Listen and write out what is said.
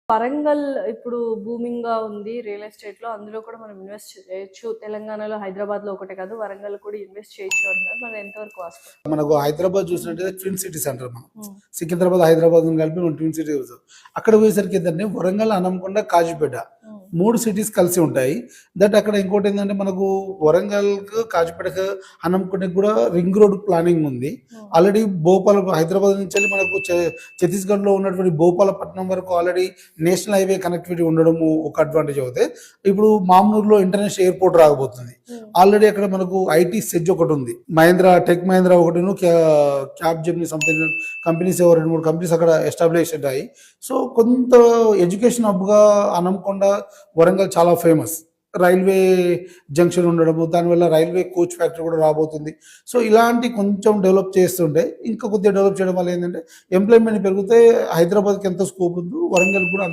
వరంగల్ ఇప్పుడు బూమింగ్‌గా ఉంది రియల్ ఎస్టేట్‌లో. అందులో కూడా మనం ఇన్వెస్ట్ చేయొచ్చు. తెలంగాణలో, హైదరాబాద్‌లో ఒకటే కాదు వరంగల్ కూడా ఇన్వెస్ట్ చేయొచ్చు అంటున్నారు. మరి ఎంతవరకు వాస్తవం? మనకు హైదరాబాద్ చూసినట్టయితే ట్విన్ సిటీస్ అంటారు మనం. సికింద్రాబాద్, హైదరాబాద్ కలిపి మనం ట్విన్ సిటీ చూస్తాం. అక్కడ పోయేసరికి ఏంటంటే వరంగల్, హనంకొండ, కాజీపేట 3 సిటీస్ కలిసి ఉంటాయి. దట్ అక్కడ ఇంకోటి ఏంటంటే మనకు వరంగల్‌కు, కాజీపేటకు, హనంకొండకి కూడా రింగ్ రోడ్ ప్లానింగ్ ఉంది. ఆల్రెడీ భోపాల్, హైదరాబాద్ నుంచి మనకు ఛత్తీస్గఢ్లో ఉన్నటువంటి భోపాలపట్నం వరకు ఆల్రెడీ నేషనల్ హైవే కనెక్టివిటీ ఉండడము ఒక అడ్వాంటేజ్ అవుతాయి. ఇప్పుడు మామ్నూర్లో ఇంటర్నేషనల్ ఎయిర్పోర్ట్ రాకపోతుంది. ఆల్రెడీ అక్కడ మనకు ఐటీ సెజ్ ఒకటి ఉంది. టెక్ మహేంద్ర ఒకటి, cab Gemini something companies 2-3 companies అక్కడ ఎస్టాబ్లిష్ అయ్యాయి. సో కొంత ఎడ్యుకేషన్ హబ్గా హనంకొండ, వరంగల్ చాలా ఫేమస్. రైల్వే జంక్షన్ ఉండడము, దానివల్ల రైల్వే కోచ్ ఫ్యాక్టరీ కూడా రాబోతుంది. సో ఇలాంటి కొంచెం డెవలప్ చేస్తుంటే, ఇంకా కొద్దిగా డెవలప్ చేయడం వల్ల ఏంటంటే ఎంప్లాయ్మెంట్ పెరిగితే హైదరాబాద్కి ఎంత స్కోప్ ఉందో వరంగల్ కూడా